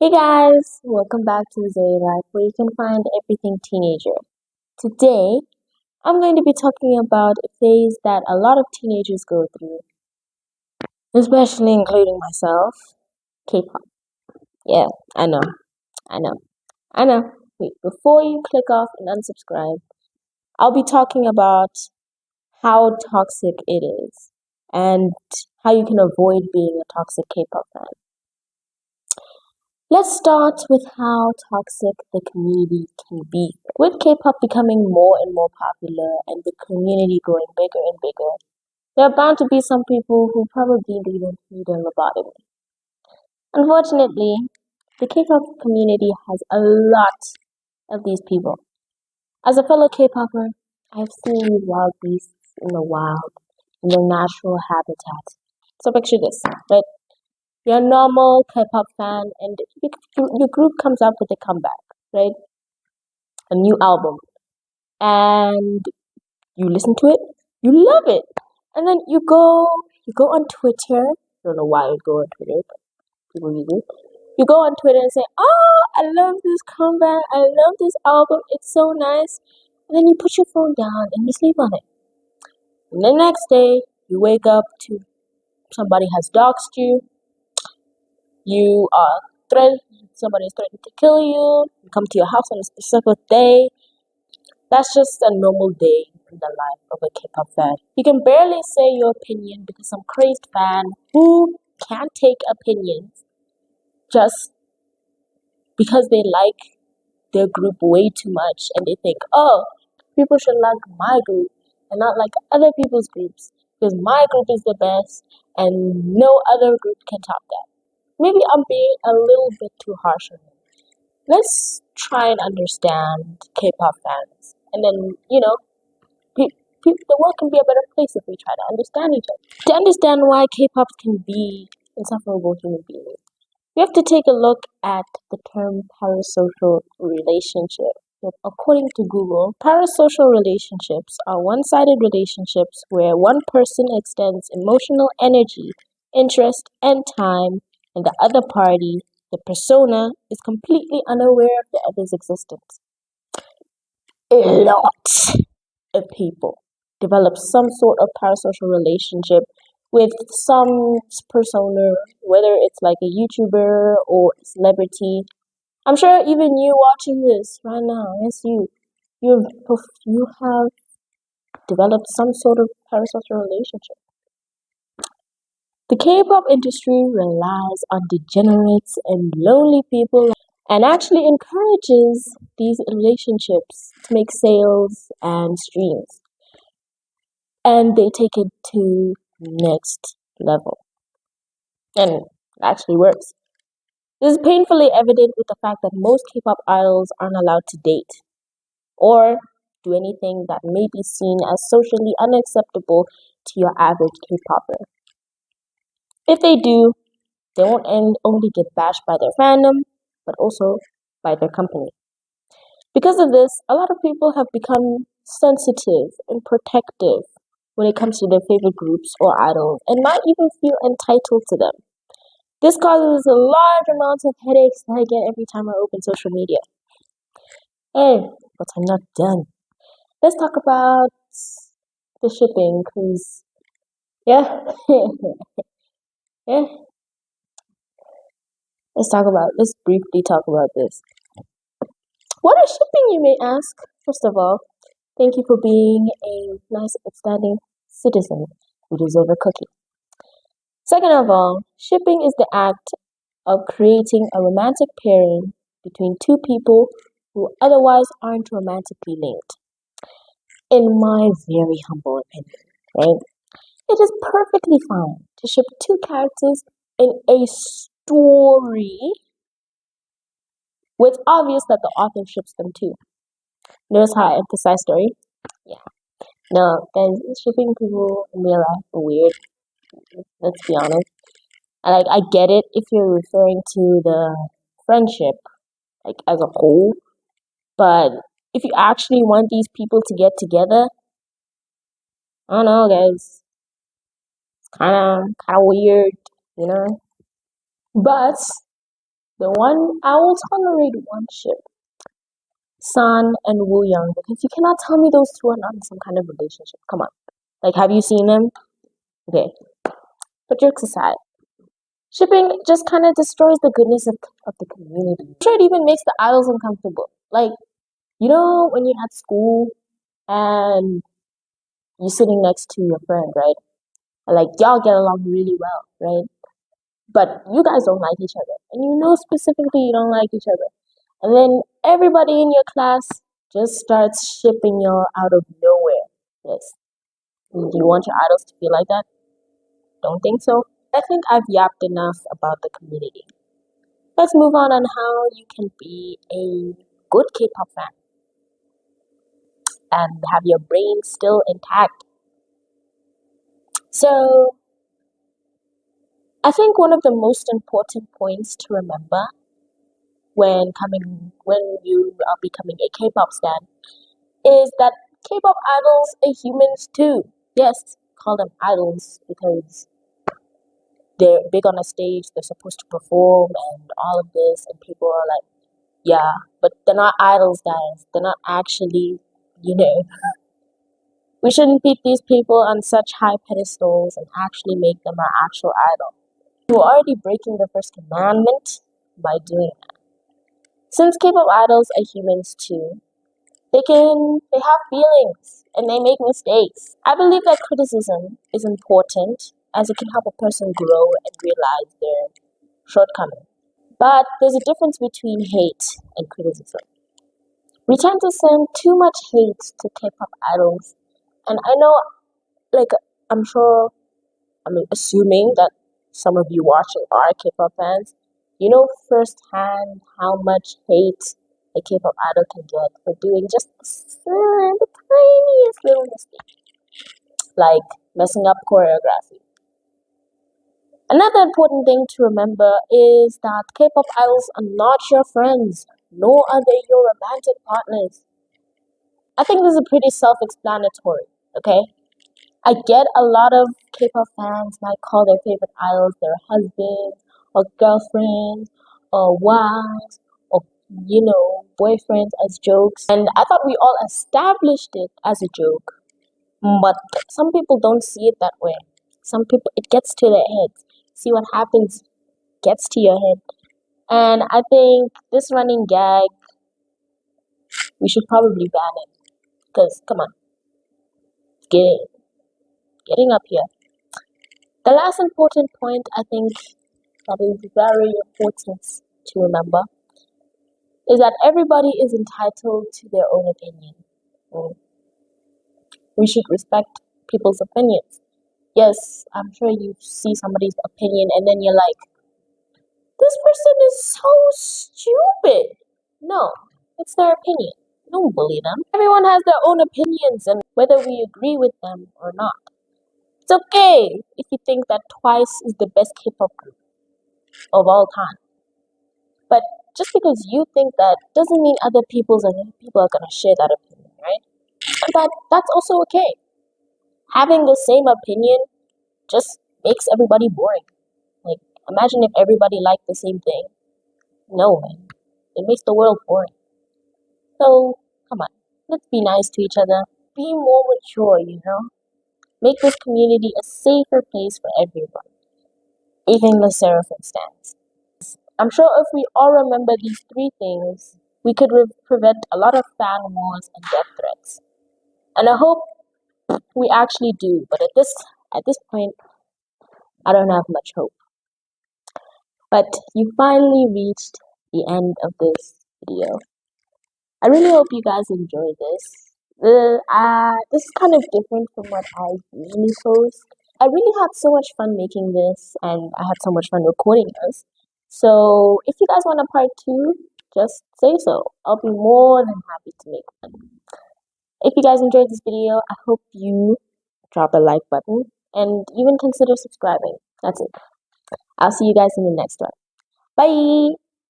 Hey guys, welcome back to Zoe Life, where you can find everything teenager. Today, I'm going to be talking about a phase that a lot of teenagers go through, especially including myself, K-pop. Yeah, I know, I know, I know. Wait, before you click off and unsubscribe, I'll be talking about how toxic it is and how you can avoid being a toxic K-pop fan. Let's start with how toxic the community can be. With K-pop becoming more and more popular and the community growing bigger and bigger, there are bound to be some people who probably need a lobotomy. Unfortunately, the K-pop community has a lot of these people. As a fellow K-popper, I've seen these wild beasts in the wild, in their natural habitat. So picture this, right? You're a normal K-pop fan, and your group comes up with a comeback, right? A new album, and you listen to it, you love it, and then you go on Twitter. I don't know why you go on Twitter, but people use it. You go on Twitter and say, "Oh, I love this comeback. I love this album. It's so nice." And then you put your phone down and you sleep on it. And the next day, you wake up to somebody has doxed you. You are threatened. Somebody is threatening to kill you. You come to your house on a specific day. That's just a normal day in the life of a K-pop fan. You can barely say your opinion because some crazed fan who can't take opinions just because they like their group way too much and they think, oh, people should like my group and not like other people's groups because my group is the best and no other group can top that. Maybe I'm being a little bit too harsh on them. Let's try and understand K-pop fans, and then the world can be a better place if we try to understand each other. To understand why K-pop can be insufferable human beings, we have to take a look at the term parasocial relationship. According to Google, parasocial relationships are one-sided relationships where one person extends emotional energy, interest, and time, and the other party, the persona, is completely unaware of the other's existence. A lot of people develop some sort of parasocial relationship with some persona, whether it's like a YouTuber or a celebrity. I'm sure even you watching this right now, yes, you have developed some sort of parasocial relationship. The K-pop industry relies on degenerates and lonely people and actually encourages these relationships to make sales and streams. And they take it to next level. And it actually works. This is painfully evident with the fact that most K-pop idols aren't allowed to date or do anything that may be seen as socially unacceptable to your average K-popper. If they do, they won't only get bashed by their fandom, but also by their company. Because of this, a lot of people have become sensitive and protective when it comes to their favorite groups or idols and might even feel entitled to them. This causes a large amounts of headaches that I get every time I open social media. Hey, but I'm not done. Let's talk about the shipping, cause yeah, yeah. Let's briefly talk about this. What is shipping, you may ask? First of all, thank you for being a nice, upstanding citizen who deserves a cookie. Second of all, shipping is the act of creating a romantic pairing between two people who otherwise aren't romantically linked. In my very humble opinion, right? It is perfectly fine to ship two characters in a story where it's obvious that the author ships them too. Notice how I emphasize story? Yeah. No, guys, shipping people in real life are weird. Let's be honest. I get it if you're referring to the friendship, like as a whole, but if you actually want these people to get together, I don't know, guys. It's kind of weird, you know. But The one I will tolerate one ship, Sun and Woo Young, because you cannot tell me those two are not in some kind of relationship. Come on. Like, have you seen them? Okay. But jokes aside, shipping just kind of destroys the goodness of the community. I'm sure it even makes the idols uncomfortable. Like, you know, when you're at school and you're sitting next to your friend, right? Like, y'all get along really well, right? But you guys don't like each other. And you know specifically you don't like each other. And then everybody in your class just starts shipping y'all out of nowhere. Yes. Do you want your idols to be like that? Don't think so. I think I've yapped enough about the community. Let's move on how you can be a good K-pop fan and have your brain still intact. So, I think one of the most important points to remember when you are becoming a K-pop stan is that K-pop idols are humans too. Yes, call them idols because they're big on a stage, they're supposed to perform and all of this, and people are like, yeah, but they're not idols, guys. They're not actually, you know. We shouldn't put these people on such high pedestals and actually make them our actual idol. We're already breaking the first commandment by doing that. Since K-pop idols are humans too, they have feelings and they make mistakes. I believe that criticism is important as it can help a person grow and realize their shortcomings. But there's a difference between hate and criticism. We tend to send too much hate to K-pop idols, and I know, like, I'm sure, assuming that some of you watching are K-pop fans, you know firsthand how much hate a K-pop idol can get for doing just the tiniest little mistake, like messing up choreography. Another important thing to remember is that K-pop idols are not your friends, nor are they your romantic partners. I think this is pretty self-explanatory, okay? I get a lot of K-pop fans might call their favorite idols their husband or girlfriend or wives or boyfriends as jokes. And I thought we all established it as a joke. But some people don't see it that way. Some people it gets to their heads. See what happens gets to your head. And I think this running gag we should probably ban it. Because come on, get getting up here. The last important point I think that is very important to remember is that everybody is entitled to their own opinion. We should respect people's opinions. Yes, I'm sure you see somebody's opinion and then you're like, this person is so stupid. No, it's their opinion. Don't bully them. Everyone has their own opinions and whether we agree with them or not. It's okay if you think that Twice is the best K-pop group of all time. But just because you think that doesn't mean other people are gonna share that opinion, right? But that's also okay. Having the same opinion just makes everybody boring. Like imagine if everybody liked the same thing. No, man. It makes the world boring. So come on, let's be nice to each other. Be more mature, Make this community a safer place for everyone, even the Seraphim stands. I'm sure if we all remember these three things, we could prevent a lot of fan wars and death threats. And I hope we actually do. But at this point, I don't have much hope. But you finally reached the end of this video. I really hope you guys enjoyed this. This is kind of different from what I usually post. I really had so much fun making this, and I had so much fun recording this. So if you guys want a part two, just say so. I'll be more than happy to make one. If you guys enjoyed this video, I hope you drop a like button and even consider subscribing. That's it. I'll see you guys in the next one. Bye!